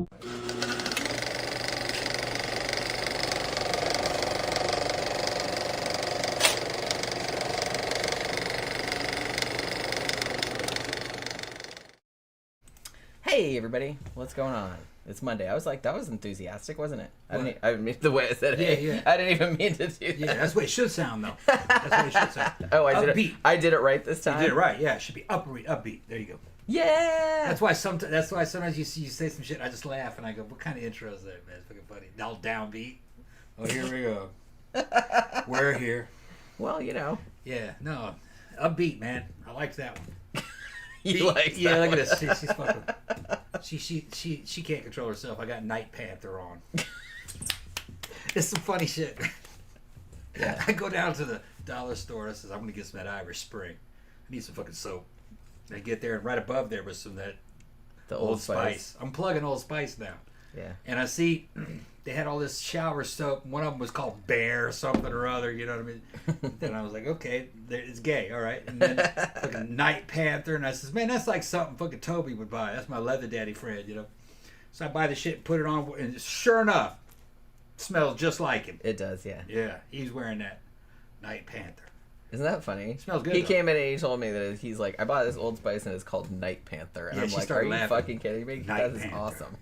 Hey everybody, what's going on? It's Monday. I was like, that was enthusiastic, wasn't it? I didn't mean the way I said it. Yeah. I didn't even mean to do that. Yeah, that's the way it should sound, though. That's the way it should sound. Oh, I did it right this time? You did it right, yeah. It should be upbeat. There you go. Yeah! That's why sometimes you say some shit, I just laugh, and I go, what kind of intro is that, man? It's fucking funny. All downbeat. Oh, here we go. We're here. Well, you know. Yeah, no. Upbeat, man. I liked that one. You like that? Yeah, look at this. She's fucking... She can't control herself. I got Night Panther on. It's some funny shit. Yeah. I go down to the dollar store. I says, I'm going to get some of that Irish Spring. I need some fucking soap. And I get there, and right above there was some of that Old Spice. I'm plugging Old Spice now. Yeah. And I see they had all this shower soap. One of them was called Bear or something or other, you know what I mean? Then I was like, okay, it's gay, all right. And then fucking Night Panther. And I says, man, that's like something fucking Toby would buy. That's my leather daddy friend, you know? So I buy the shit and put it on. And sure enough, it smells just like him. It does, yeah. Yeah, he's wearing that Night Panther. Isn't that funny? It smells good. He though. came in and he told me that he's like, I bought this Old Spice and it's called Night Panther. And Yeah, I'm she like, started are you laughing. fucking kidding me? Night That is Panther. awesome.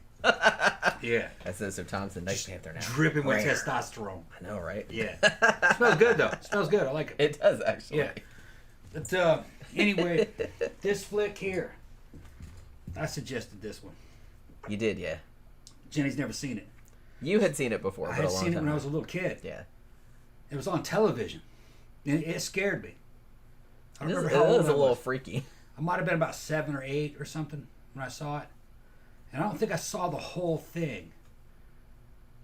Yeah. I said, so Tom's a Night Panther now. Dripping with Rare. testosterone. I know, right? Yeah. It smells good, though. It smells good. I like it. It does, actually. Yeah. But anyway, this flick here, I suggested this one. You did, yeah. Jenny's never seen it. You had seen it before, I but had a long seen it time when I ago. was a little kid. Yeah. It was on television. It scared me. I don't It remember how old was I a little was. freaky. I might have been about 7 or 8 or something when I saw it. And I don't think I saw the whole thing.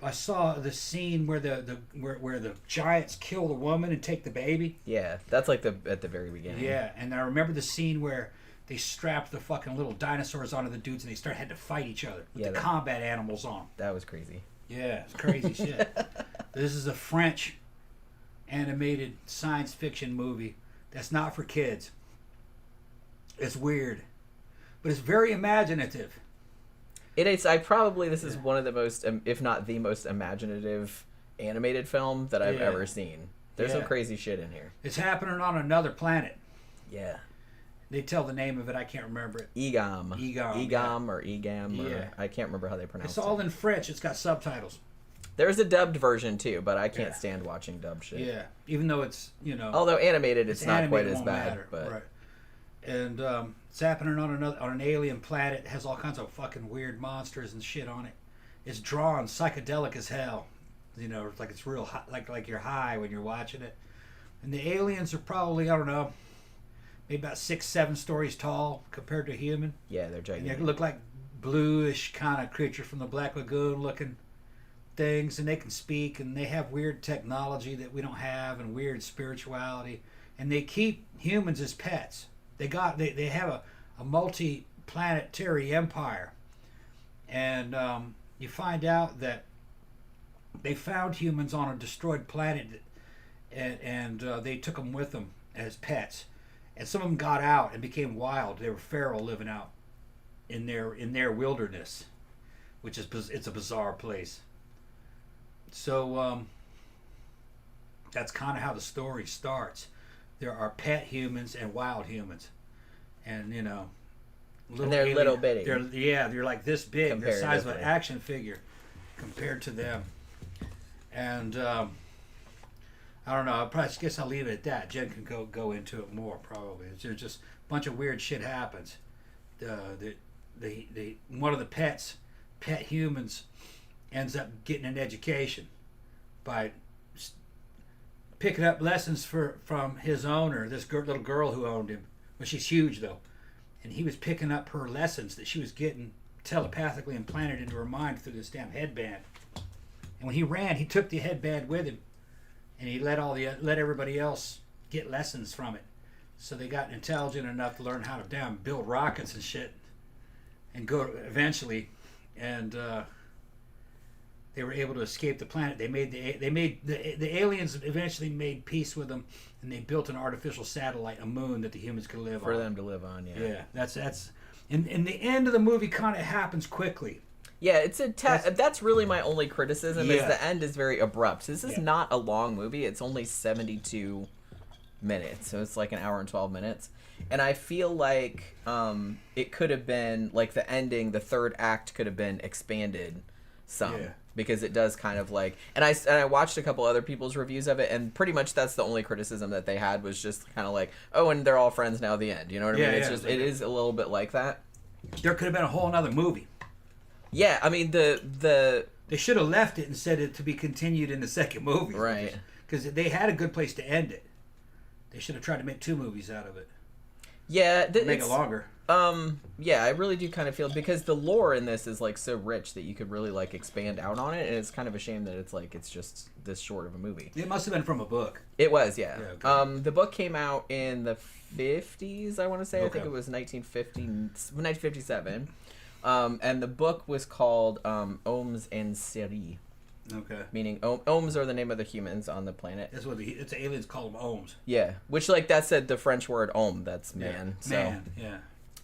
I saw the scene where where the giants kill the woman and take the baby. Yeah, that's like at the very beginning. Yeah, and I remember the scene where they strapped the fucking little dinosaurs onto the dudes and they had to fight each other with the combat animals on. That was crazy. Yeah, it's crazy shit. This is a French animated science fiction movie that's not for kids. It's weird, but it's very imaginative. It is. This is one of the most, if not the most imaginative animated film that I've ever seen. There's some crazy shit in here. It's happening on another planet. Yeah. They tell the name of it. I can't remember it. Egam. Or Egam. Yeah. Or I can't remember how they pronounce it. It's all in French. It's got subtitles. There's a dubbed version too, but I can't stand watching dubbed shit. Yeah, even though it's, you know. Although animated, it's not quite animated, as won't bad. matter. But right. And it's happening on an alien planet. It has all kinds of fucking weird monsters and shit on it. It's drawn psychedelic as hell. You know, it's like it's real high, like you're high when you're watching it. And the aliens are probably, I don't know, maybe about 6-7 stories tall compared to a human. Yeah, they're And gigantic. they look like bluish kind of creature from the Black Lagoon looking things, and they can speak, and they have weird technology that we don't have, and weird spirituality, and they keep humans as pets. They have a multi-planetary empire, and you find out that they found humans on a destroyed planet, and they took them with them as pets, and some of them got out and became wild. They were feral, living out in their wilderness, which is it's a bizarre place. So that's kind of how the story starts. There are pet humans and wild humans, and you know, they're little bitty. They're like this big. They're the size of an Comparatively. action figure compared to them. And I don't know. I guess I'll leave it at that. Jen can go into it more probably. There's just a bunch of weird shit happens. One of the pet humans ends up getting an education by picking up lessons from his owner, this little girl who owned him. Well, she's huge though, and he was picking up her lessons that she was getting telepathically implanted into her mind through this damn headband. And when he ran, he took the headband with him, and he let everybody else get lessons from it. So they got intelligent enough to learn how to build rockets and shit, and go eventually, and they were able to escape the planet. The aliens eventually made peace with them, and they built an artificial satellite, a moon that the humans could live on. For them to live on, yeah. Yeah, that's and the end of the movie kind of happens quickly. Yeah, it's that's really my only criticism is the end is very abrupt. This is not a long movie. It's only 72 minutes, so it's like an hour and 12 minutes. And I feel like it could have been, like, the ending, the third act could have been expanded some. Yeah. Because it does kind of like... And I watched a couple other people's reviews of it, and pretty much that's the only criticism that they had was just kind of like, oh, and they're all friends now at the end. You know what I mean? It's just... It is a little bit like that. There could have been a whole other movie. Yeah, I mean, the... They should have left it and said it to be continued in the second movie. Right. Because they had a good place to end it. They should have tried to make 2 movies out of it. Yeah. Make it longer. Yeah, I really do kind of feel, because the lore in this is, like, so rich that you could really, like, expand out on it, and it's kind of a shame that it's, like, it's just this short of a movie. It must have been from a book. It was, yeah. Okay. The book came out in the 50s, I want to say. Okay. I think it was 1957. And the book was called Ohms and Ciarra. Okay. Meaning, Ohms are the name of the humans on the planet. That's what the aliens call them, Ohms. Yeah, which, like, that's the French word homme, that's man. Yeah. Man, yeah.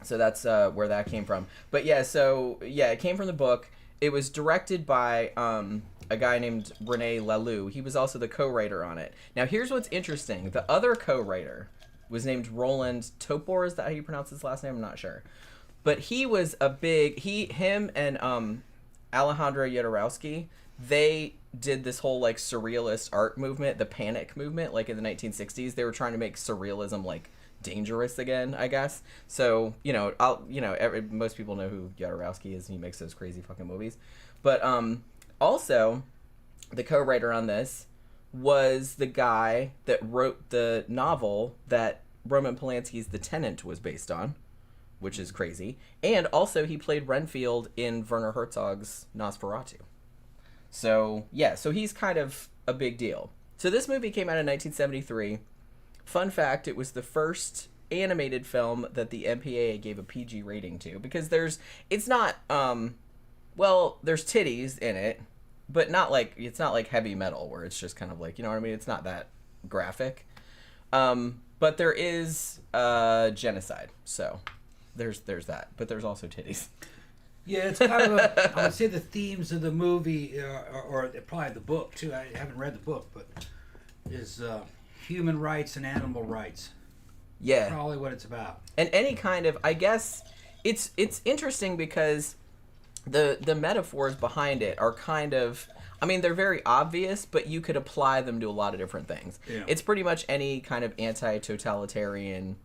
So that's where that came from. But yeah, it came from the book. It was directed by a guy named Rene Laloux. He was also the co-writer on it. Now, here's what's interesting. The other co-writer was named Roland Topor. Is that how you pronounce his last name? I'm not sure. But he was a big... Him and Alejandro Jodorowsky, they did this whole, like, surrealist art movement, the Panic movement, like, in the 1960s. They were trying to make surrealism, like, dangerous again, I guess. So, most people know who Jodorowsky is, and he makes those crazy fucking movies. But also, the co-writer on this was the guy that wrote the novel that Roman Polanski's The Tenant was based on, which is crazy. And also, he played Renfield in Werner Herzog's Nosferatu. So, yeah, so he's kind of a big deal. So this movie came out in 1973. Fun fact, it was the first animated film that the MPAA gave a PG rating to, because there's titties in it, but it's not like heavy metal where it's just kind of like, you know what I mean? It's not that graphic. But there is genocide, so there's that. But there's also titties. Yeah, it's kind of I would say the themes of the movie, or probably the book too. I haven't read the book, but is human rights and animal rights. Yeah, probably what it's about. And any kind of, I guess, it's interesting because the metaphors behind it are kind of, I mean, they're very obvious, but you could apply them to a lot of different things. Yeah. It's pretty much any kind of anti-totalitarian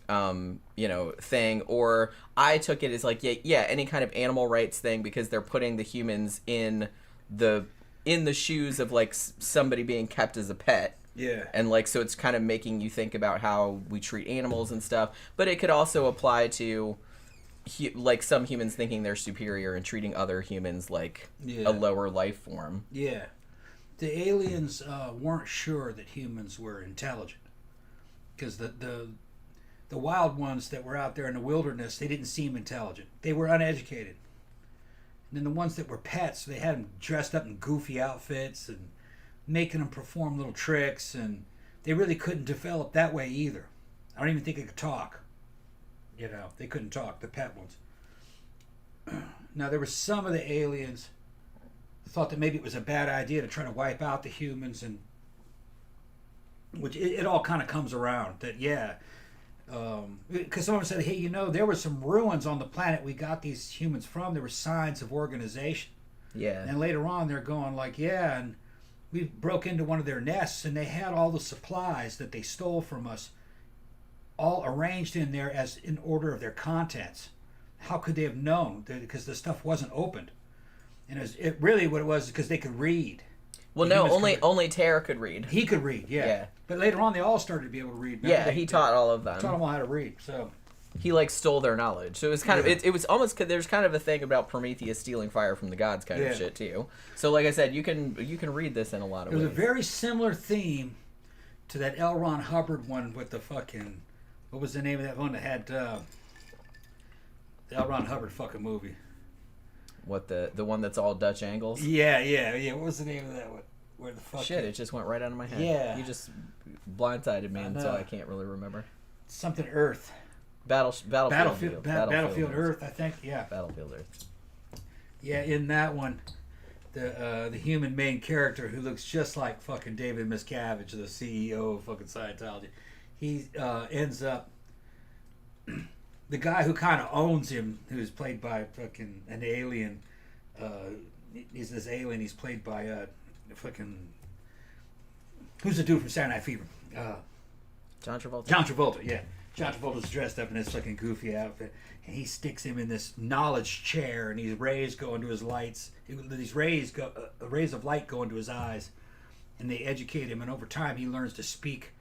thing, or I took it as like, any kind of animal rights thing, because they're putting the humans in the shoes of, like, somebody being kept as a pet. Yeah. And, like, so it's kind of making you think about how we treat animals and stuff, but it could also apply to like some humans thinking they're superior and treating other humans like a lower life form. Yeah. The aliens weren't sure that humans were intelligent, because the wild ones that were out there in the wilderness, they didn't seem intelligent. They were uneducated. And then the ones that were pets, they had them dressed up in goofy outfits and making them perform little tricks, and they really couldn't develop that way either. I don't even think they could talk. They couldn't talk, the pet ones. Now, there were some of the aliens who thought that maybe it was a bad idea to try to wipe out the humans, and which it all kind of comes around that, because someone said, hey, there were some ruins on the planet we got these humans from. There were signs of organization. Yeah. And later on, they're going like, and we broke into one of their nests, and they had all the supplies that they stole from us all arranged in there as in order of their contents. How could they have known? Because the stuff wasn't opened. And it really what it was because they could read. Well, no, only Tara could read. He could read, yeah. But later on, they all started to be able to read. Remember, he taught all of them. Taught them all how to read. So he stole their knowledge. So it was kind of it was almost, there's kind of a thing about Prometheus stealing fire from the gods kind of shit too. So like I said, you can read this in a lot of ways. It was a very similar theme to that L. Ron Hubbard one with the fucking, what was the name of that one that had the L. Ron Hubbard fucking movie? What, the one that's all Dutch angles? Yeah. What was the name of that one? Where the fuck? Shit, it just went right out of my head. Yeah. You just blindsided me, and so I can't really remember. Something Earth. Battlefield Earth, I think. Yeah. Battlefield Earth. Yeah, in that one, the human main character who looks just like fucking David Miscavige, the CEO of fucking Scientology, he ends up the guy who kind of owns him, who's played by fucking an alien. He's this alien. He's played by fucking who's the dude from Saturday Night Fever? John Travolta. John Travolta, yeah. John Travolta's dressed up in his fucking goofy outfit, and he sticks him in this knowledge chair, and these rays go into his lights. These rays rays of light go into his eyes, and they educate him. And over time, he learns to speak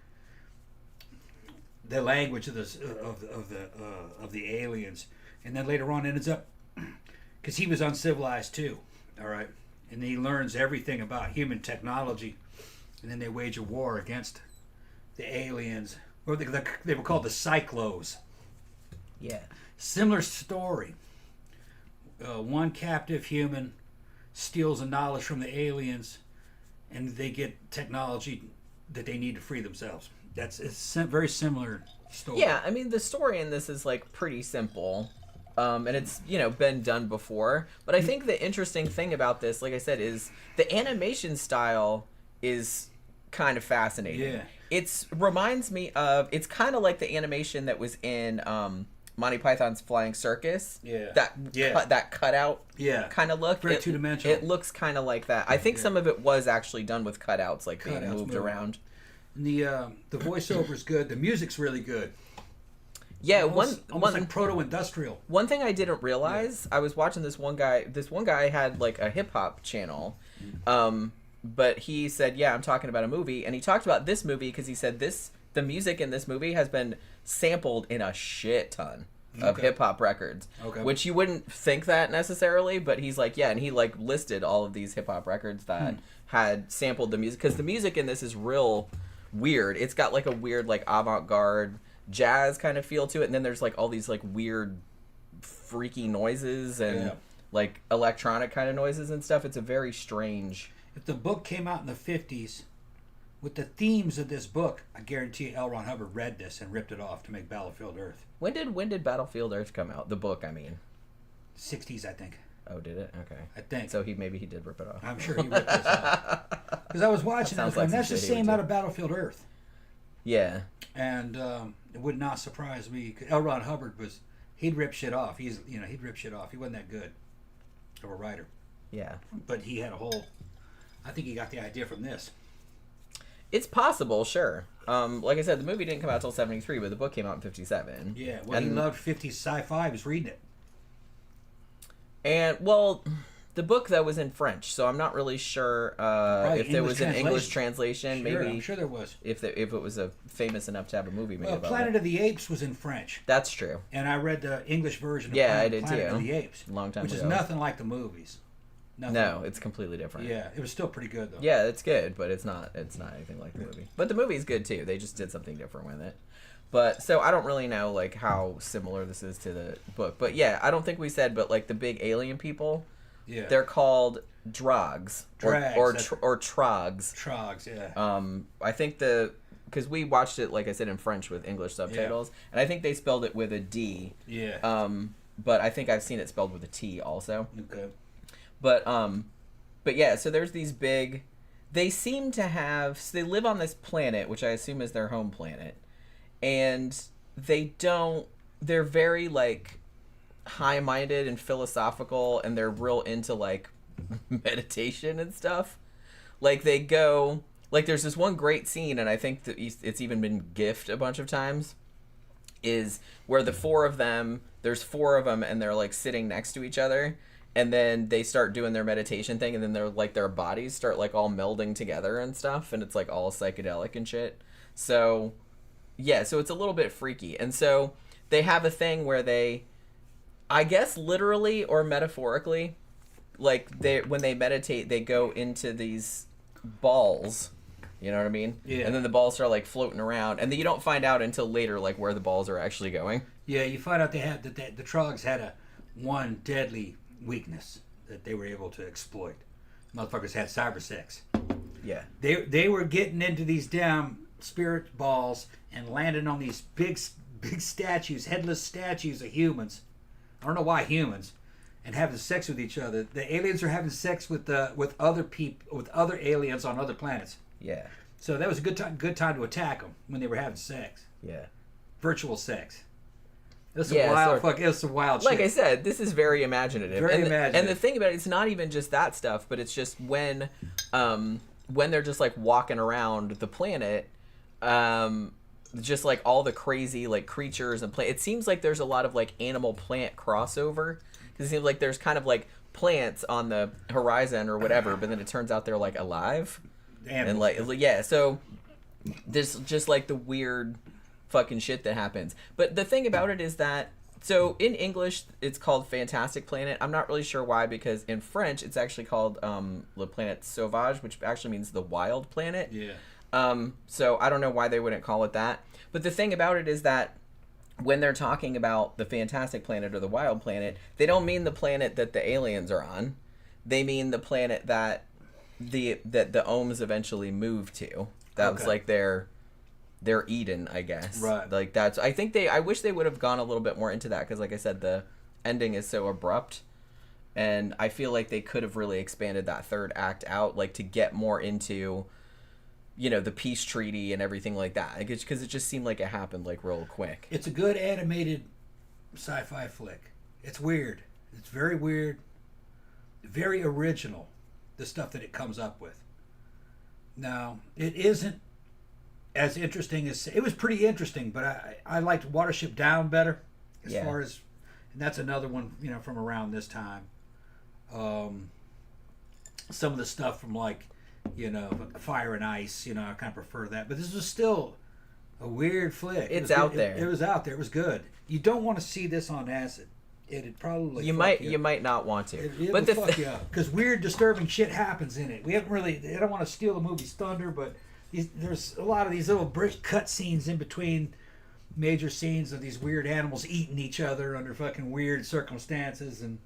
the language of the aliens. And then later on, it ends up because he was uncivilized too. All right, and he learns everything about human technology, and then they wage a war against the aliens. Or they were called the Cyclos. Yeah. Similar story. One captive human steals the knowledge from the aliens, and they get technology that they need to free themselves. It's a very similar story. Yeah, I mean the story in this is like pretty simple, and it's been done before. But I think the interesting thing about this, like I said, is the animation style is kind of fascinating. Yeah. It's reminds me of it's kind of like the animation that was in Monty Python's Flying Circus. Yeah. That cutout. Yeah. Kind of look. Very two-dimensional. It looks kind of like that. I think some of it was actually done with cutouts, like being moved around. And the voiceover's good. The music's really good. Yeah, almost like proto-industrial. One thing I didn't realize, I was watching this one guy. This one guy had like a hip hop channel. But he said, yeah, I'm talking about a movie. And he talked about this movie because he said the music in this movie has been sampled in a shit ton of hip-hop records. Okay. Which you wouldn't think that necessarily, but he's like, yeah. And he like listed all of these hip-hop records that had sampled the music. Because the music in this is real weird. It's got like a weird like avant-garde jazz kind of feel to it. And then there's like all these like weird freaky noises and like electronic kind of noises and stuff. It's a very strange... If the book came out in the 50s, with the themes of this book, I guarantee L. Ron Hubbard read this and ripped it off to make Battlefield Earth. When did Battlefield Earth come out? The book, I mean. 60s, I think. Oh, did it? Okay. I think. So maybe he did rip it off. I'm sure he ripped this off. Because I was watching that, and that's the same out of Battlefield Earth. Yeah. And it would not surprise me. L. Ron Hubbard he'd rip shit off. He'd rip shit off. He wasn't that good of a writer. Yeah. But he had I think he got the idea from this. It's possible, sure. Like I said, the movie didn't come out until 73, but the book came out in 57. Yeah, well, he loved 50s sci-fi. He was reading it. And, well, the book, though, was in French, so I'm not really sure if there was an English translation. Sure, maybe I'm sure there was. If it was famous enough to have a movie made about it. Planet of the Apes was in French. That's true. And I read the English version of Planet of the Apes. Long time which ago. Which is nothing like the movies. Nothing. No, it's completely different. Yeah, it was still pretty good though. Yeah, it's good, but it's not anything like the movie. But the movie's good too. They just did something different with it. But so I don't really know like how similar this is to the book. But yeah, I don't think we said, but like the big alien people, they're called drogs or trogs. Trogs, yeah. I think because we watched it, like I said, in French with English subtitles, and I think they spelled it with a D. Yeah. But I think I've seen it spelled with a T also. Okay. But yeah, so there's these big... They seem to have... So they live on this planet, which I assume is their home planet. And they don't... They're very, like, high-minded and philosophical, and they're real into, like, meditation and stuff. Like, they go... Like, there's this one great scene, and I think that it's even been gifted a bunch of times, is where the four of them... There's four of them, and they're, like, sitting next to each other. And then they start doing their meditation thing, and then their bodies start like all melding together and stuff, and it's like all psychedelic and shit. So, yeah, so it's a little bit freaky. And so they have a thing where they, I guess literally or metaphorically, like when they meditate, they go into these balls. You know what I mean? Yeah. And then the balls start like floating around, and then you don't find out until later like where the balls are actually going. Yeah, you find out the Trogs had one deadly weakness that they were able to exploit. Motherfuckers had cyber sex. Yeah. They were getting into these damn spirit balls and landing on these big statues, headless statues of humans. I don't know why humans. and having sex with each other. The aliens are having sex with other people, with other aliens on other planets. Yeah. So that was a good time to attack them when they were having sex. Yeah. Virtual sex. It was some wild fuck. It was some wild shit. Like I said, this is very imaginative. Very imaginative. And the thing about it, it's not even just that stuff, but it's just when they're just like walking around the planet, just like all the crazy like creatures and it seems like there's a lot of like animal plant crossover. It seems like there's kind of like plants on the horizon or whatever, but then it turns out they're like alive. And like so there's just like the weird fucking shit that happens. But the thing about it is that so in English it's called Fantastic Planet. I'm not really sure why, because in French it's actually called Le Planète Sauvage, which actually means the wild planet. Yeah. So I don't know why they wouldn't call it that. But the thing about it is that when they're talking about the Fantastic Planet or the wild planet, they don't mean the planet that the aliens are on. They mean the planet that the Ohms eventually moved to. That was like their Eden, I guess. Right. Like that's. I wish they would have gone a little bit more into that, because, like I said, the ending is so abrupt, and I feel like they could have really expanded that third act out, like to get more into, you know, the peace treaty and everything like that. Because it just seemed like it happened like real quick. It's a good animated sci-fi flick. It's weird. It's very weird. Very original, the stuff that it comes up with. Now, it isn't as interesting as... It was pretty interesting, but I liked Watership Down better. As far as... And that's another one, you know, from around this time. Some of the stuff from like... You know, Fire and Ice, you know, I kind of prefer that. But this was still a weird flick. It's out there. It was out there. It was good. You don't want to see this on acid. It'd probably you might not want to. It but fuck you up, because weird, disturbing shit happens in it. We haven't really. I don't want to steal the movie's thunder, but there's a lot of these little brief cut scenes in between major scenes of these weird animals eating each other under fucking weird circumstances, and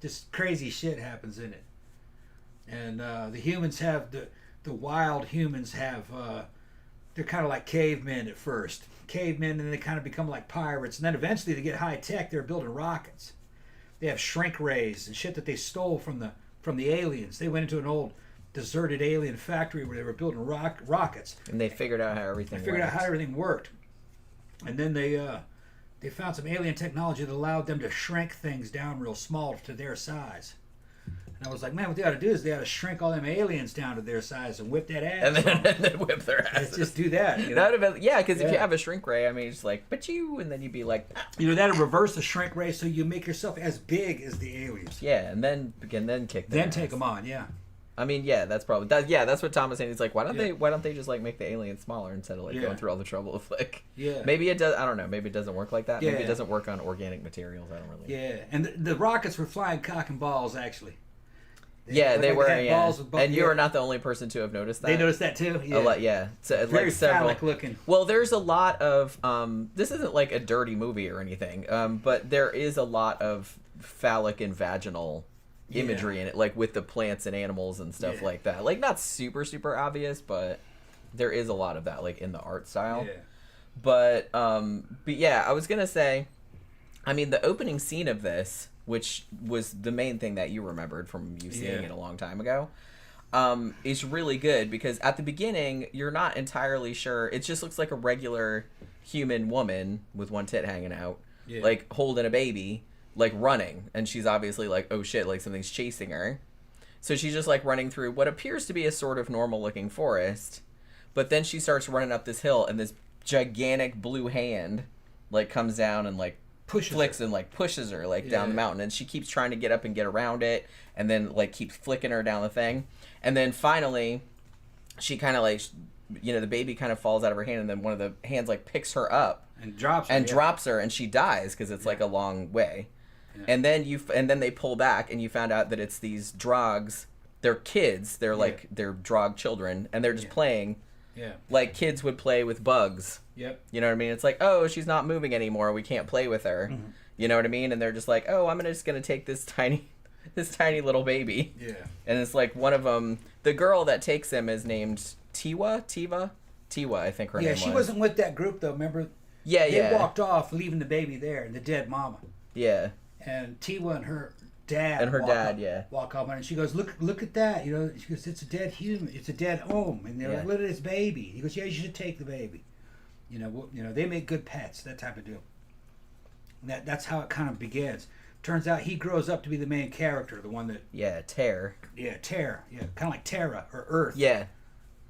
just crazy shit happens in it. And the humans have the wild humans have they're kind of like cavemen at first, and then they kind of become like pirates, and then eventually they get high tech. They're building rockets. They have shrink rays and shit that they stole from the aliens. They went into an old deserted alien factory where they were building rockets, and they figured out how everything worked. And then they found some alien technology that allowed them to shrink things down real small to their size. And I was like, man, what they ought to do is they ought to shrink all them aliens down to their size and whip that ass. And then whip their asses. Just do that. You know? That would have been, because if you have a shrink ray, I mean, it's like, but you, and then you'd be like, you know, that'll reverse the shrink ray, so you make yourself as big as the aliens. Yeah, and then kick them. Then take them on, yeah. I mean, that's probably that's what Tom was saying. He's like, why don't they just like make the aliens smaller instead of like going through all the trouble of like. Yeah. Maybe it does. I don't know. Maybe it doesn't work like that. Maybe it doesn't work on organic materials. I don't really. Yeah, and the rockets were flying cock and balls actually. They were. And you are not the only person to have noticed that. They noticed that too. Yeah. A lot. Yeah. So, very like several. phallic looking. Well, there's a lot of. This isn't like a dirty movie or anything. But there is a lot of phallic and vaginal imagery in it, like with the plants and animals and stuff like that. Like not super obvious, but there is a lot of that, like in the art style. Yeah. But yeah, I was gonna say, I mean, the opening scene of this, which was the main thing that you remembered from you seeing it a long time ago, is really good, because at the beginning you're not entirely sure. It just looks like a regular human woman with one tit hanging out, like holding a baby, like running, and she's obviously like, oh shit, like something's chasing her. So she's just like running through what appears to be a sort of normal looking forest, but then she starts running up this hill, and this gigantic blue hand like comes down and like pushes her like down the mountain, and she keeps trying to get up and get around it, and then like keeps flicking her down the thing, and then finally she kind of like, you know, the baby kind of falls out of her hand, and then one of the hands like picks her up and drops her, and she dies because it's like a long way. And then they pull back, and you found out that it's these drogs. They're kids. They're like they're drog children, and they're just playing, like kids would play with bugs. Yep. You know what I mean? It's like, oh, she's not moving anymore. We can't play with her. Mm-hmm. You know what I mean? And they're just like, oh, I'm just gonna take this tiny little baby. Yeah. And it's like one of them. The girl that takes him is named Tiva, I think her name was. Yeah, she wasn't with that group though. Remember? Yeah, They walked off, leaving the baby there and the dead mama. Yeah. And Tiva and her dad And her dad, yeah. walk up and she goes, look at that. You know, she goes, it's a dead human. It's a dead ohm. And they're like, look at this baby. He goes, yeah, you should take the baby. You know, they make good pets, that type of deal. And that's how it kind of begins. Turns out he grows up to be the main character, the one that... Yeah, Terror. Yeah, Terror. Yeah, kind of like Terra or Earth. Yeah.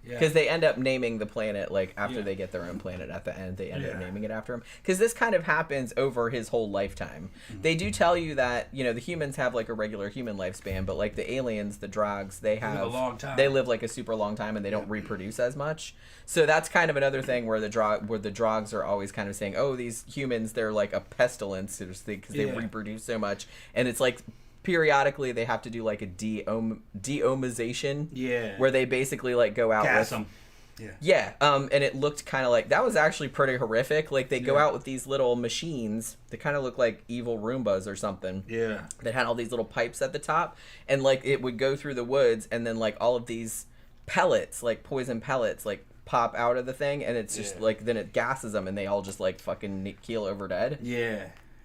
Yeah. Because they end up naming the planet, like, after they get their own planet at the end, they end up naming it after him. Because this kind of happens over his whole lifetime. Mm-hmm. They do tell you that, you know, the humans have, like, a regular human lifespan, but, like, the aliens, the Drogs, they have... They live a long time. They live, like, a super long time, and they don't reproduce as much. So that's kind of another thing where the Drogs are always kind of saying, oh, these humans, they're, like, a pestilence, because they reproduce so much. And it's, like... periodically they have to do like a deomization where they basically like go out gas with them. And it looked kind of like that was actually pretty horrific. Like they go out with these little machines that kind of look like evil Roombas or something that had all these little pipes at the top, and like it would go through the woods, and then like all of these pellets, like poison pellets, like pop out of the thing, and it's just like then it gases them and they all just like fucking keel over dead.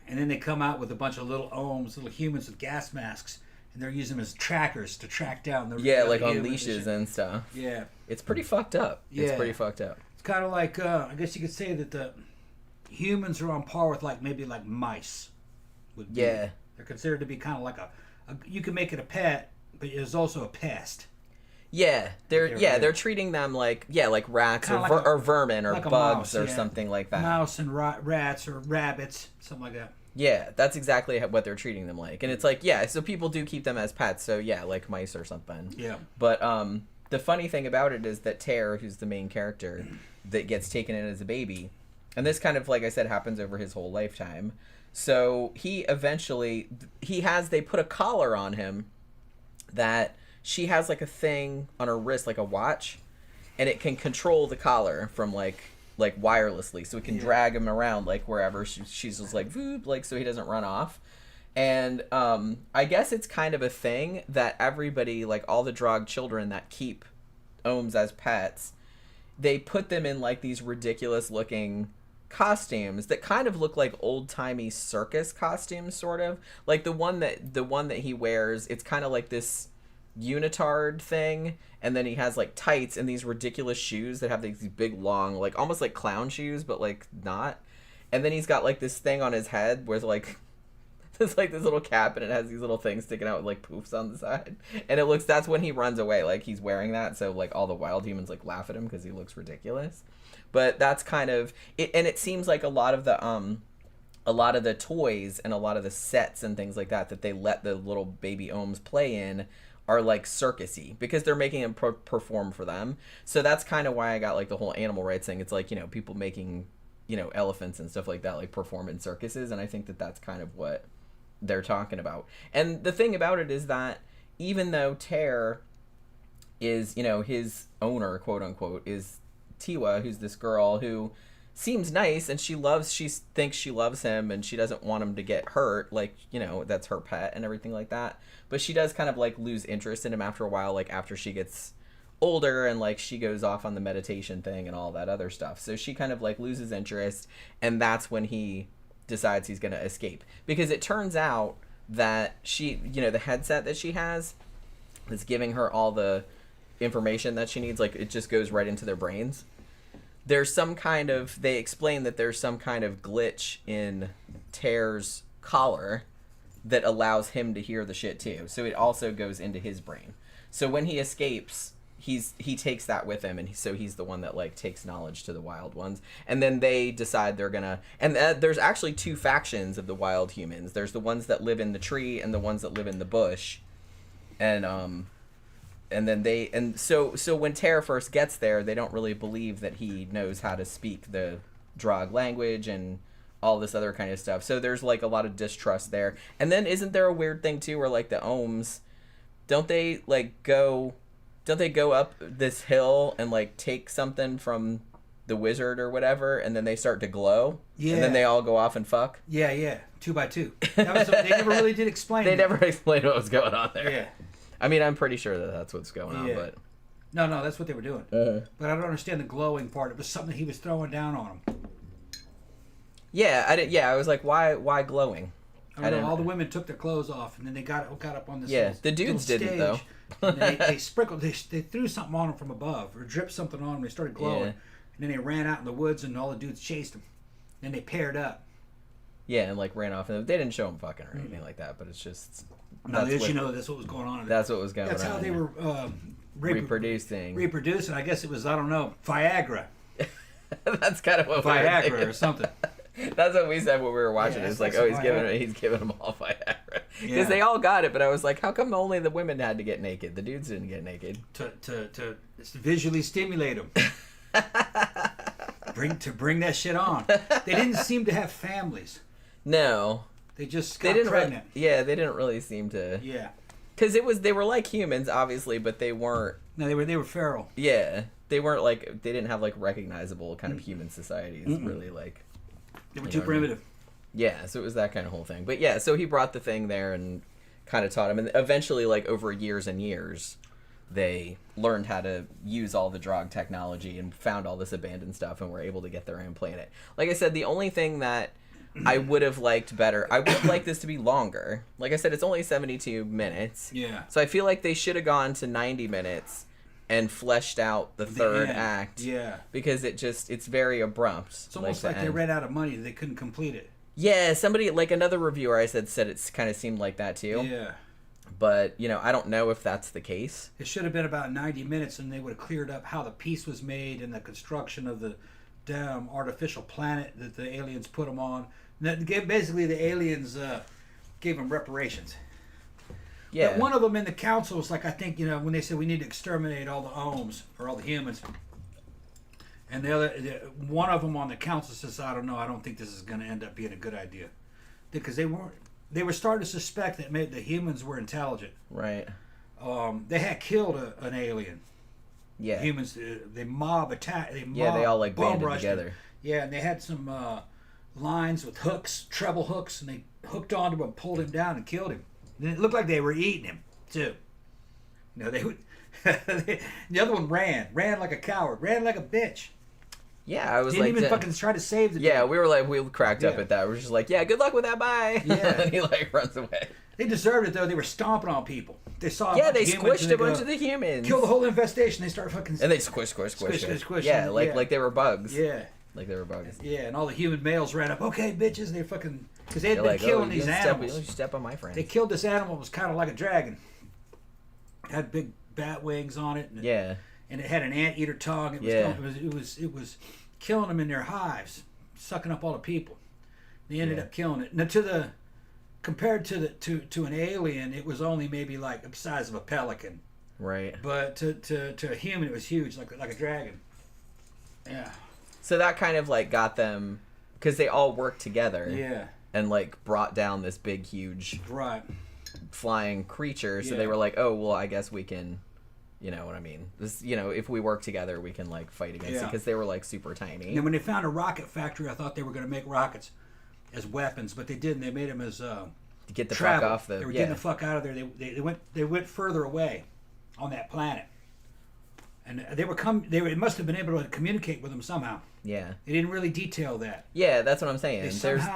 And then they come out with a bunch of little ohms, little humans with gas masks, and they're using them as trackers to track down the like on leashes and stuff. Yeah, it's pretty fucked up. It's pretty fucked up. It's kind of like I guess you could say that the humans are on par with like maybe like mice. Would be. They're considered to be kind of like a you can make it a pet, but it's also a pest. They're treating them like rats or vermin or like bugs mouse, or something like that. Mouse and rats or rabbits, something like that. Yeah, that's exactly what they're treating them like. And it's like, so people do keep them as pets, so like mice or something. Yeah. But the funny thing about it is that Terror, who's the main character, that gets taken in as a baby, and this kind of, like I said, happens over his whole lifetime. So he eventually, they put a collar on him that she has like a thing on her wrist, like a watch, and it can control the collar from like wirelessly, so it can drag him around like wherever she's just like voop, like so he doesn't run off. And I guess it's kind of a thing that everybody, like all the Drog children that keep ohms as pets, they put them in like these ridiculous looking costumes that kind of look like old-timey circus costumes, sort of like the one that he wears. It's kind of like this unitard thing, and then he has like tights and these ridiculous shoes that have these big long, like almost like clown shoes, but like not. And then he's got like this thing on his head where like there's like this little cap, and it has these little things sticking out with like poofs on the side, and that's when he runs away, like he's wearing that, so like all the wild humans like laugh at him because he looks ridiculous. But that's kind of it, and it seems like a lot of the toys and a lot of the sets and things like that they let the little baby ohms play in are like circusy because they're making them perform for them. So that's kind of why I got like the whole animal rights thing. It's like, you know, people making, you know, elephants and stuff like that like perform in circuses, and I think that that's kind of what they're talking about. And the thing about it is that even though Terror is, you know, his owner, quote unquote, is Tiwa, who's this girl who seems nice, and she thinks she loves him, and she doesn't want him to get hurt, like, you know, that's her pet and everything like that. But she does kind of like lose interest in him after a while, like after she gets older and like she goes off on the meditation thing and all that other stuff. So she kind of like loses interest, and that's when he decides he's going to escape, because it turns out that she, you know, the headset that she has is giving her all the information that she needs, like it just goes right into their brains. There's some kind of, they explain that there's some kind of glitch in Terror's collar that allows him to hear the shit too. So it also goes into his brain. So when he escapes, he takes that with him, and he's the one that like takes knowledge to the wild ones. And then they decide they're gonna, and there's actually two factions of the wild humans. There's the ones that live in the tree and the ones that live in the bush. And then so when Terror first gets there, they don't really believe that he knows how to speak the Drog language and all this other kind of stuff. So there's like a lot of distrust there. And then isn't there a weird thing too where like the ohms, don't they go up this hill and like take something from the wizard or whatever, and then they start to glow? Yeah. And then they all go off and fuck? Yeah. 2 by 2. They never really did explain They never explained what was going on there. Yeah. I mean, I'm pretty sure that that's what's going on, but... No, that's what they were doing. But I don't understand the glowing part. It was something he was throwing down on them. Yeah, I was like, why glowing? I don't know, all the women took their clothes off, and then they got up on this. Yeah, the dudes didn't though. And they sprinkled. They threw something on them from above, or dripped something on them. They started glowing, and then they ran out in the woods, and all the dudes chased them. Then they paired up. Yeah, and like ran off, and they didn't show them fucking or anything like that. But it's just. No, that's what was going on. That's what was going on. That's how they were reproducing. Reproducing. I guess it was, I don't know, Viagra. That's kind of what Viagra or something. That's what we said when we were watching. It's like, oh, he's giving them all Viagra because they all got it. But I was like, how come only the women had to get naked? The dudes didn't get naked. To visually stimulate them. bring that shit on. They didn't seem to have families. No. They just got pregnant. They didn't really seem to. Yeah. Because they were like humans, obviously, but they weren't. No, they were feral. Yeah, they weren't like they didn't have like recognizable kind of human societies. Really, like they were too primitive. Yeah, so it was that kind of whole thing. But yeah, so he brought the thing there and kind of taught him, and eventually, like over years and years, they learned how to use all the drug technology and found all this abandoned stuff, and were able to get their own planet. Like I said, the only thing that I would have liked better. I would have liked this to be longer. Like I said, it's only 72 minutes. Yeah. So I feel like they should have gone to 90 minutes and fleshed out the third act. Yeah. Because it's very abrupt. It's almost like they ran out of money. They couldn't complete it. Yeah, somebody, like another reviewer I said it's kind of seemed like that too. Yeah. But, I don't know if that's the case. It should have been about 90 minutes, and they would have cleared up how the piece was made and the construction of the damn artificial planet that the aliens put them on. Basically, the aliens gave them reparations. Yeah. But one of them in the council was like, I think, when they said we need to exterminate all the Ohms, or all the humans, and one of them on the council says, I don't know, I don't think this is going to end up being a good idea. Because they were starting to suspect that maybe the humans were intelligent. Right. They had killed an alien. Yeah. Humans, they mob attack. They all like banded together. Him. Yeah, and they had some lines with hooks, treble hooks, and they hooked onto him, pulled him down, and killed him. And it looked like they were eating him too. They would. The other one ran like a coward, ran like a bitch. Yeah, I was didn't like, even fucking try to save the dude. Yeah, we cracked up at that. We were just like, yeah, good luck with that, bye. Yeah, and he like runs away. They deserved it though. They were stomping on people. They saw. They squished a bunch of the humans. Kill the whole infestation. They start fucking. And they squish. Yeah, like they were bugs. Yeah. Like they were bugs. Yeah, and all the human males ran up. Okay, bitches. And they fucking because they had been killing these animals. You step on my friend. They killed this animal. It was kind of like a dragon. It had big bat wings on it. And and it had an anteater tongue. It was killing them in their hives, sucking up all the people. They ended up killing it. Now compared to an alien, it was only maybe like the size of a pelican. Right. But to a human, it was huge, like a dragon. Yeah. So that kind of like got them, because they all worked together. Yeah. And like brought down this big, huge, flying creature. So they were like, oh well, I guess we can. You know what I mean? This, if we work together, we can like fight against it, because they were like super tiny. And when they found a rocket factory, I thought they were going to make rockets as weapons, but they didn't. They made them as to get the travel. fuck off the. They were getting the fuck out of there. They went further away on that planet, and they must have been able to communicate with them somehow. Yeah. They didn't really detail that. Yeah, that's what I'm saying.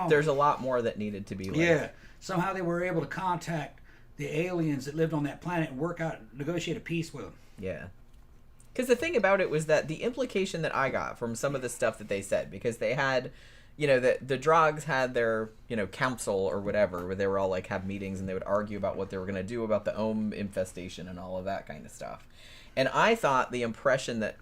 There's a lot more that needed to be. Like, yeah. Somehow they were able to contact the aliens that lived on that planet and negotiate a peace with them. Yeah. Because the thing about it was that the implication that I got from some of the stuff that they said, because they had, the Drogs had their, council or whatever, where they were all like have meetings and they would argue about what they were going to do about the Ohm infestation and all of that kind of stuff. And I thought the impression that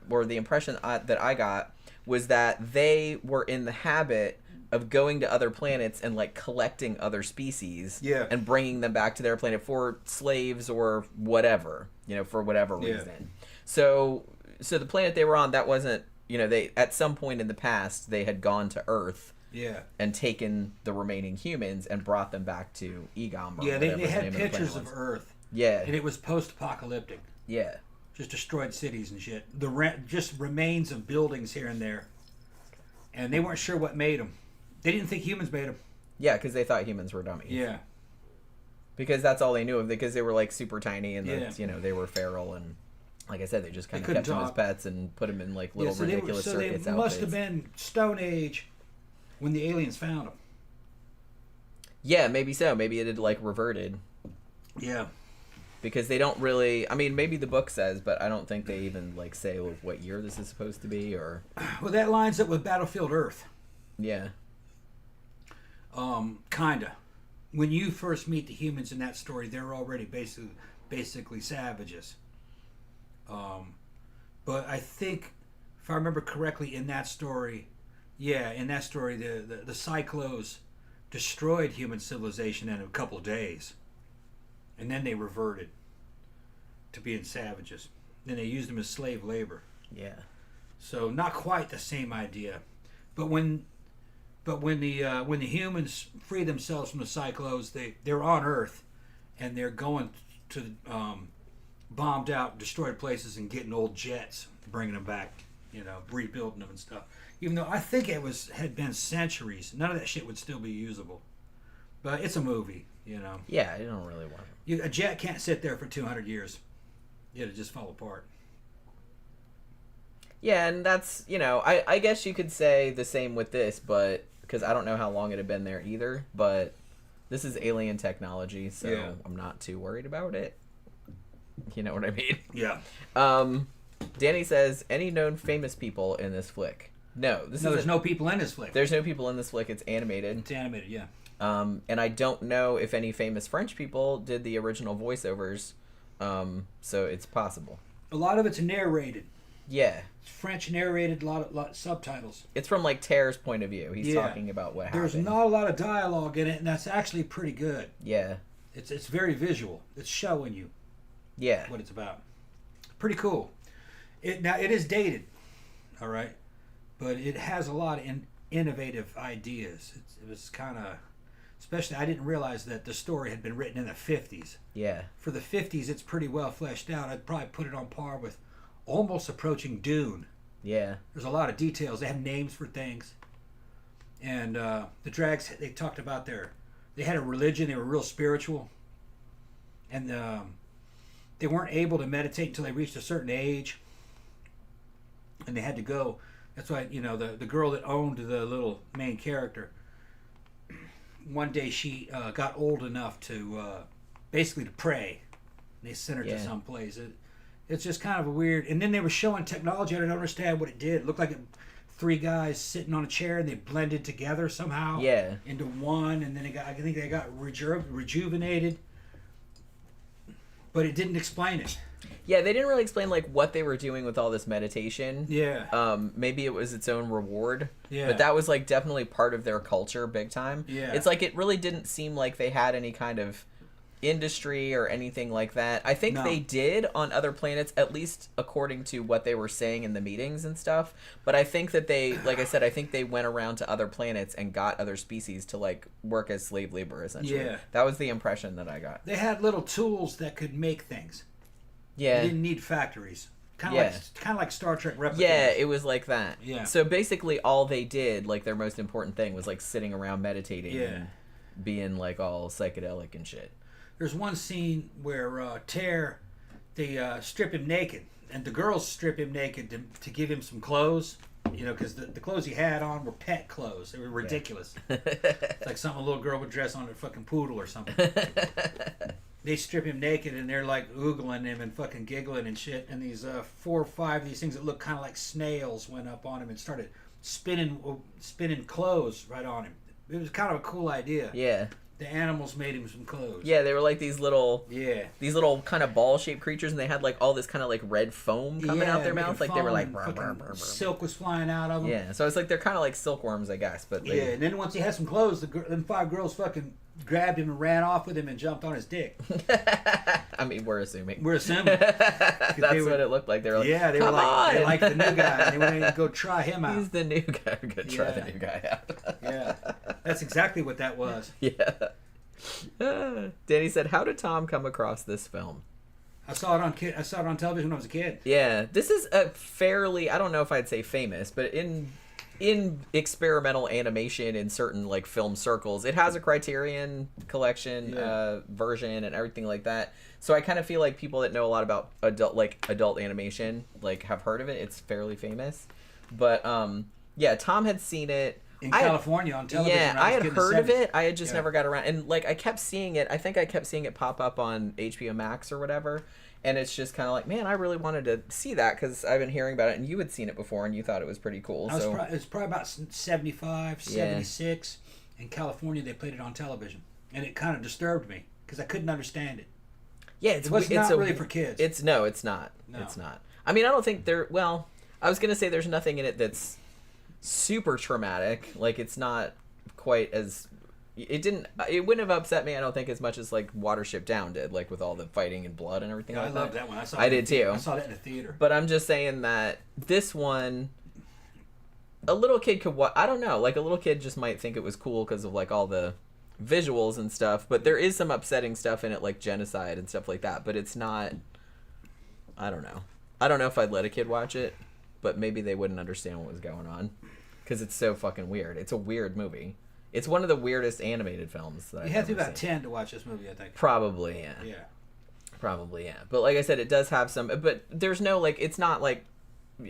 I got was that they were in the habit of going to other planets and like collecting other species and bringing them back to their planet for slaves or whatever, for whatever reason. So the planet they were on, that wasn't, they at some point in the past they had gone to Earth and taken the remaining humans and brought them back to Egom. They had pictures of Earth. Yeah. And it was post-apocalyptic. Yeah. Just destroyed cities and shit. Just remains of buildings here and there. And they weren't sure what made them. They didn't think humans made them. Yeah, because they thought humans were dummies. Yeah. Because that's all they knew of, because they were like super tiny and they were feral, and like I said, they just kind of kept them as pets and put them in like little ridiculous circus outfits. They must have been Stone Age when the aliens found them. Yeah, maybe so. Maybe it had like reverted. Yeah. Because they don't really. I mean, maybe the book says, but I don't think they even like say what year this is supposed to be, or. Well, that lines up with Battlefield Earth. Yeah. Kinda. When you first meet the humans in that story, they're already basically savages. But I think, if I remember correctly, in that story, the Cyclos destroyed human civilization in a couple of days, and then they reverted to being savages. Then they used them as slave labor. Yeah. So not quite the same idea, but when the humans free themselves from the Cyclos, they're on Earth, and they're going to bombed out, destroyed places, and getting old jets, bringing them back, rebuilding them and stuff. Even though I think had been centuries, none of that shit would still be usable. But it's a movie, Yeah, I don't really want it. A jet can't sit there for 200 years. It'll just fall apart. Yeah, and that's, I guess you could say the same with this, but because I don't know how long it had been there either, but this is alien technology, so yeah. I'm not too worried about it. You know what I mean? Yeah. Danny says, any known famous people in this flick? No. There's no people in this flick. There's no people in this flick. It's animated. It's animated, yeah. And I don't know if any famous French people did the original voiceovers, so it's possible. A lot of it's narrated. Yeah. It's French narrated, a lot of subtitles. It's from, like, Ter's point of view. He's talking about what happened. There's not a lot of dialogue in it, and that's actually pretty good. Yeah. It's very visual. It's showing you. Yeah. What it's about. Pretty cool. It is dated, all right, but it has a lot of innovative ideas. It was kind of, especially I didn't realize that the story had been written in the 50s. Yeah. For the 50s, it's pretty well fleshed out. I'd probably put it on par with almost approaching Dune. Yeah. There's a lot of details. They have names for things. And the Drags, they talked about they had a religion. They were real spiritual. And they weren't able to meditate until they reached a certain age. And they had to go. That's why, the girl that owned the little main character, one day she got old enough to basically to pray. They sent her to some place. It's just kind of a weird. And then they were showing technology. I don't understand what it did. It looked like three guys sitting on a chair and they blended together somehow. Yeah. Into one, and then I think they got rejuvenated. But it didn't explain it. Yeah, they didn't really explain like what they were doing with all this meditation. Yeah. Maybe it was its own reward. Yeah. But that was like definitely part of their culture, big time. Yeah. It's like it really didn't seem like they had any kind of industry or anything like that. I think they did on other planets, at least according to what they were saying in the meetings and stuff. But I think that they, like I said, I think they went around to other planets and got other species to like work as slave labor, essentially. Yeah. That was the impression that I got. They had little tools that could make things. Yeah. They didn't need factories. Kind of like Star Trek replicators. Yeah, it was like that. Yeah. So basically all they did, like their most important thing was like sitting around meditating and being like all psychedelic and shit. There's one scene where they strip him naked, and the girls strip him naked to give him some clothes, because the clothes he had on were pet clothes. They were ridiculous. It's like something a little girl would dress on a fucking poodle or something. They strip him naked, and they're like oogling him and fucking giggling and shit, and these 4 or 5 of these things that look kind of like snails went up on him and started spinning clothes right on him. It was kind of a cool idea. Yeah. The animals made him some clothes. Yeah, they were like these little kind of ball-shaped creatures, and they had like all this kind of like red foam coming out their mouth, like they were like silk was flying out of them. Yeah, so it's like they're kind of like silkworms, I guess. But and then once he had some clothes, them 5 girls fucking grabbed him and ran off with him and jumped on his dick. I mean, we're assuming. That's what it looked like. They were like, they were like, they liked the new guy. They wanted to go try him out. He's the new guy. Go try the new guy out. Yeah, that's exactly what that was. Yeah. Danny said, "How did Tom come across this film?" I saw it on television when I was a kid. Yeah, this is a fairly, I don't know if I'd say famous, but in experimental animation in certain like film circles, it has a Criterion collection version and everything like that. So I kind of feel like people that know a lot about adult animation like have heard of it. It's fairly famous. But Tom had seen it. in California on television. Yeah, I had heard of it. I had just Yeah. never got around. And, like, I kept seeing it. I think I kept seeing it pop up on HBO Max or whatever. And it's just kind of like, man, I really wanted to see that because I've been hearing about it. And you had seen it before and you thought it was pretty cool. It was probably about 75, 76. In California, they played it on television. And it kind of disturbed me because I couldn't understand it. Yeah, It's not really for kids. It's not. No. It's not. I mean, I don't think well, I was going to say there's nothing in it that's super traumatic. Like, it's not quite as... It wouldn't have upset me, I don't think, as much as, like, Watership Down did, like, with all the fighting and blood and everything like that. I love that one. I did too. I saw that in the theater. But I'm just saying that this one, a little kid could watch... I don't know. Like, a little kid just might think it was cool because of, like, all the visuals and stuff. But there is some upsetting stuff in it, like genocide and stuff like that. But it's not... I don't know. I don't know if I'd let a kid watch it, but maybe they wouldn't understand what was going on. Because it's so fucking weird. It's a weird movie. It's one of the weirdest animated films that I've You have to be ever about seen. 10 to watch this movie, I think. Probably, yeah. Yeah. Probably, yeah. But like I said, it does have some... But there's no, like... It's not, like,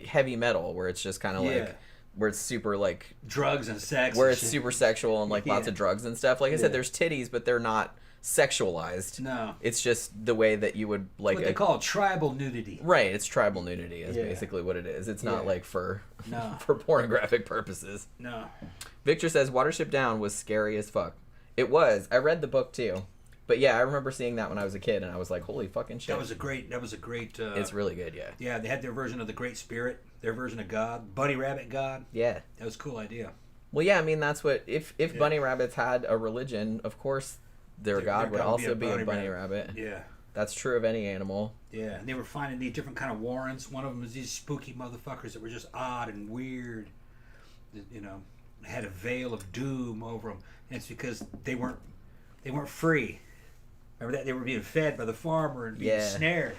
heavy metal where it's just kind of, like... Where it's super, like... Drugs and sex. Where and it's shit. super sexual and, like, lots of drugs and stuff. Like I said, Yeah. there's titties, but they're not sexualized. No. It's just the way that you would, like... What they call tribal nudity. Right, it's tribal nudity is Yeah. basically what it is. It's not, Yeah. like, for... No. for pornographic purposes. No. Victor says Watership Down was scary as fuck. It was. I read the book too. But yeah, I remember seeing that when I was a kid and I was like, holy fucking shit. That was a great it's really good, yeah. Yeah, they had their version of the Great Spirit, their version of God, Bunny Rabbit God. Yeah. That was a cool idea. Well, yeah, I mean, that's what... If bunny rabbits had a religion, of course their god would also be a bunny rabbit. Yeah. That's true of any animal. Yeah, and they were finding these different kind of warrens. One of them was these spooky motherfuckers that were just odd and weird. You know, had a veil of doom over them. And it's because they weren't free. Remember that? They were being fed by the farmer and being snared.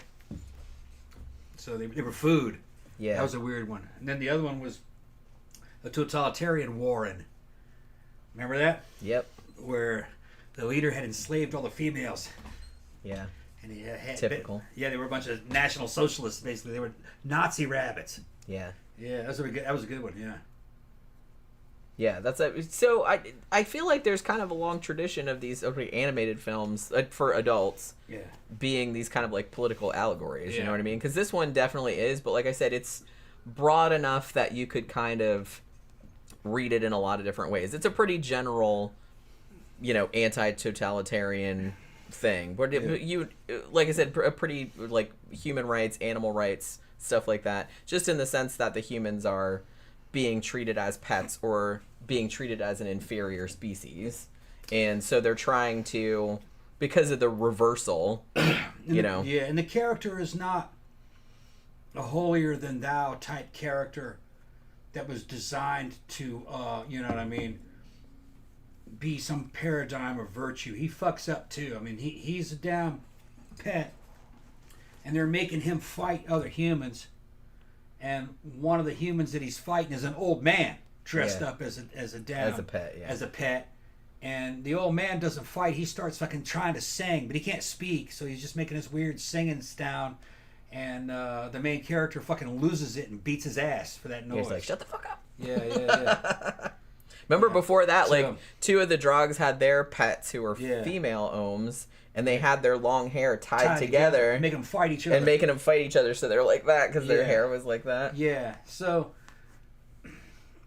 So they were food. Yeah. That was a weird one. And then the other one was a totalitarian warren. Remember that? Yep. Where the leader had enslaved all the females. Yeah. And he had typical. Yeah, they were a bunch of National Socialists, basically. They were Nazi rabbits. Yeah. Yeah, that was a good one, yeah. Yeah, so I feel like there's kind of a long tradition of these animated films for adults being these kind of like political allegories, you know what I mean? Because this one definitely is, but like I said, it's broad enough that you could kind of read it in a lot of different ways. It's a pretty general, anti-totalitarian thing. But you, like I said, a pretty like human rights, animal rights, stuff like that, just in the sense that the humans are being treated as pets or being treated as an inferior species, and so they're trying to, because of the reversal, Yeah, and the character is not a holier than thou type character that was designed to, you know what I mean, be some paradigm of virtue. He fucks up too. I mean, he's a damn pet, and they're making him fight other humans. And one of the humans that he's fighting is an old man dressed up as a pet. And the old man doesn't fight. He starts fucking trying to sing, but he can't speak, so he's just making this weird singing sound. And the main character fucking loses it and beats his ass for that noise. He's like, shut the fuck up. Yeah. Remember before that, like, two of the Drogs had their pets who were female ohms, and they had their long hair tied together. Make them fight each other. And making them fight each other so they're like that because their hair was like that. Yeah, so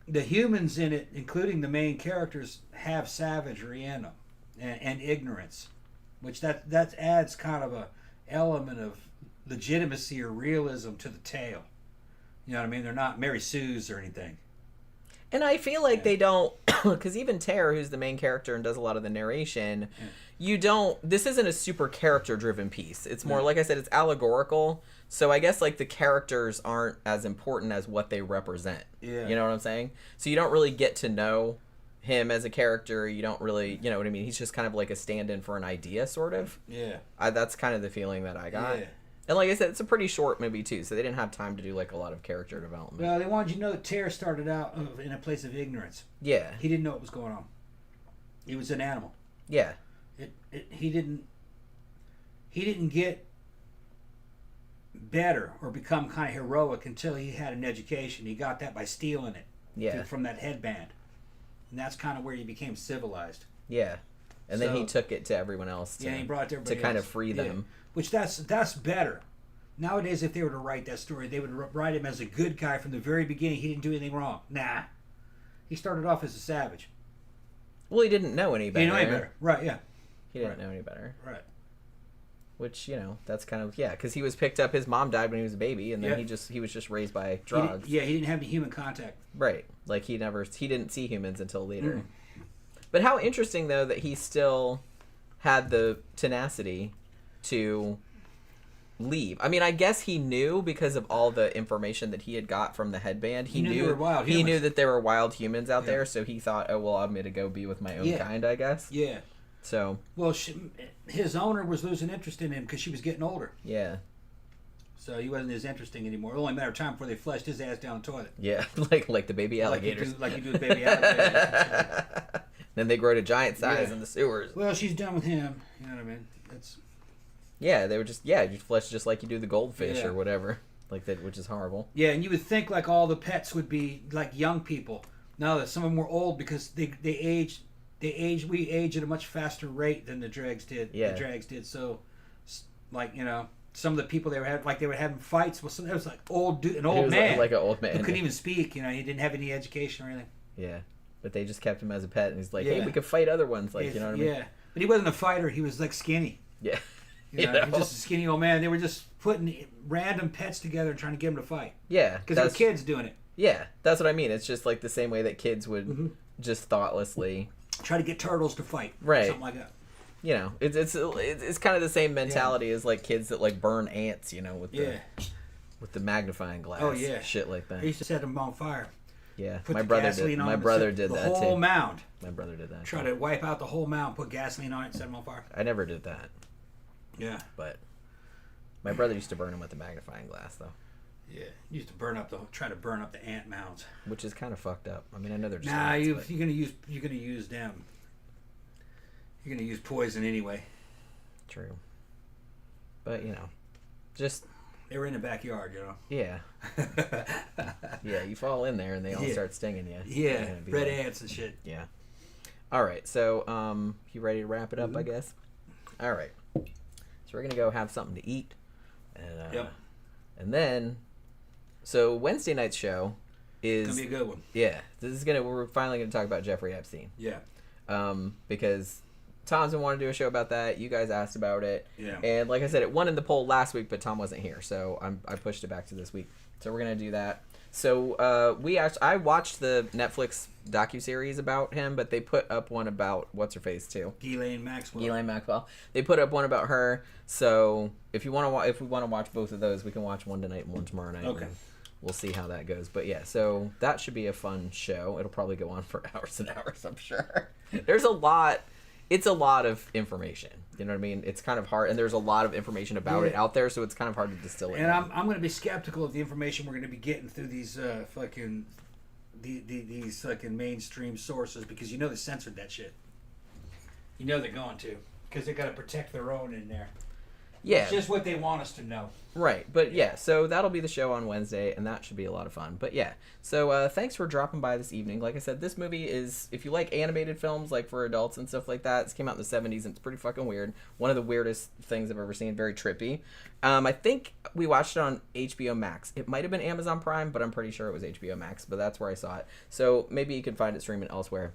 the humans in it, including the main characters, have savagery in them and ignorance, which that adds kind of a element of legitimacy or realism to the tale. You know what I mean? They're not Mary Sue's or anything. And I feel like they don't, because even Tara, who's the main character and does a lot of the narration, this isn't a super character-driven piece. It's more, like I said, it's allegorical. So I guess, like, the characters aren't as important as what they represent. Yeah. You know what I'm saying? So you don't really get to know him as a character. You don't really, you know what I mean? He's just kind of like a stand-in for an idea, sort of. Yeah. That's kind of the feeling that I got. Yeah. And like I said, it's a pretty short movie, too, so they didn't have time to do, like, a lot of character development. Well, they wanted you to know that Tara started out in a place of ignorance. Yeah. He didn't know what was going on. He was an animal. Yeah. He didn't get better or become kind of heroic until he had an education. He got that by stealing it from that headband. and that's kind of where he became civilized. Yeah. And then he So- took it to everyone else to, Yeah, he brought it to to everybody kind of else. free Yeah. them. Which that's better. Nowadays, if they were to write that story, they would write him as a good guy from the very beginning. He didn't do anything wrong. Nah. He started off as a savage. Well, he didn't know any better. He didn't know any better. Right, yeah. He didn't Right. know any better. Right. Which, that's kind of, because he was picked up, his mom died when he was a baby, and then Yeah. he was just raised by He drugs. didn't have any human contact. Right. Like, he didn't see humans until later. Mm. But how interesting, though, that he still had the tenacity to leave. I mean, I guess he knew because of all the information that he had got from the headband. He knew there were wild He humans. knew that there were wild humans out Yeah. there, so he thought, oh, well, I'm going to go be with my own Yeah. kind, I guess. Yeah. So, Well, his owner was losing interest in him because she was getting older. yeah. So he wasn't as interesting anymore. It only a matter of time before they flushed his ass down the toilet. Yeah, like the baby alligators. Like you do with baby alligators. Then they grow to giant size Yeah. in the sewers. Well, she's done with him. You know what I mean? It's Yeah, they were just you flesh just like you do the goldfish Yeah. or whatever, like that, which is horrible. yeah, and you would think like all the pets would be like young people. No, that some of them were old because we age at a much faster rate than the dregs did. Yeah. The dregs did. So, like some of the people they were having fights. Well, it was like an old He man, was like an old man. who couldn't even speak. He didn't have any education or anything. Yeah, but they just kept him as a pet, and he's like, hey, Yeah. we could fight other ones, like you know what I mean? Yeah, but he wasn't a fighter. He was like skinny. Yeah. He was just a skinny old man. They were just putting random pets together and trying to get him to fight Yeah, because there were kids doing it. Yeah, that's what I mean. It's just like the same way that kids would Mm-hmm. just thoughtlessly, Try to get turtles to fight. Right. Something like that. it's kind of the same mentality as like kids that like burn ants, with Yeah. the magnifying glass. Oh, yeah. Shit like that. They used to set them on fire. Yeah, Put my the brother gasoline did. on My it, brother set did the that whole too. mound. My brother did that. Try too. to wipe out the whole mound, put gasoline on it, and set them on fire. I never did that, Yeah. but my brother used to burn them with the magnifying glass though, Yeah. Used to try to burn up the ant mounds. which is kind of fucked up. I mean, I know they're just Nah, ants, you're but- gonna use them. You're gonna use poison anyway. True. But just They were in the backyard, yeah, yeah. You fall in there and they all Yeah. start stinging you. Yeah, You're gonna be red like- ants and shit. Yeah. All right. So, you ready to wrap it up? I guess. All right. So we're gonna go have something to eat, and Yep. and then, so Wednesday night's show is It's gonna be a good one. yeah. We're finally gonna talk about Jeffrey Epstein. Yeah. Because Tom's been wanting to do a show about that. You guys asked about it. Yeah. And like I said, it won in the poll last week, but Tom wasn't here, so I pushed it back to this week. So we're gonna do that. So I watched the Netflix docuseries about him, but they put up one about what's her face too. Ghislaine Maxwell. Ghislaine Maxwell. They put up one about her. So if we want to watch both of those, we can watch one tonight and one tomorrow night. Okay. and We'll see how that goes. But yeah, so that should be a fun show. It'll probably go on for hours and hours, I'm sure. There's a lot. It's a lot of information. You know what I mean? It's kind of hard, and there's a lot of information about it out there, so it's kind of hard to distill it. And down. I'm going to be skeptical of the information we're going to be getting through these these fucking mainstream sources because they censored that shit. They're going to because they got to protect their own in there. Yeah. It's just what they want us to know. Right, but yeah, so that'll be the show on Wednesday, and that should be a lot of fun. But yeah, so thanks for dropping by this evening. Like I said, this movie is, if you like animated films, like for adults and stuff like that, this came out in the 70s, and it's pretty fucking weird. One of the weirdest things I've ever seen, very trippy. I think we watched it on HBO Max. It might have been Amazon Prime, but I'm pretty sure it was HBO Max, but that's where I saw it. So maybe you can find it streaming elsewhere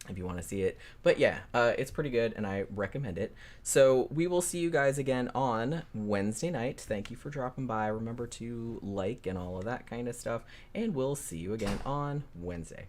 if you want to see it. But yeah, it's pretty good, and I recommend it. So we will see you guys again on Wednesday night. Thank you for dropping by. Remember to like and all of that kind of stuff, and we'll see you again on Wednesday.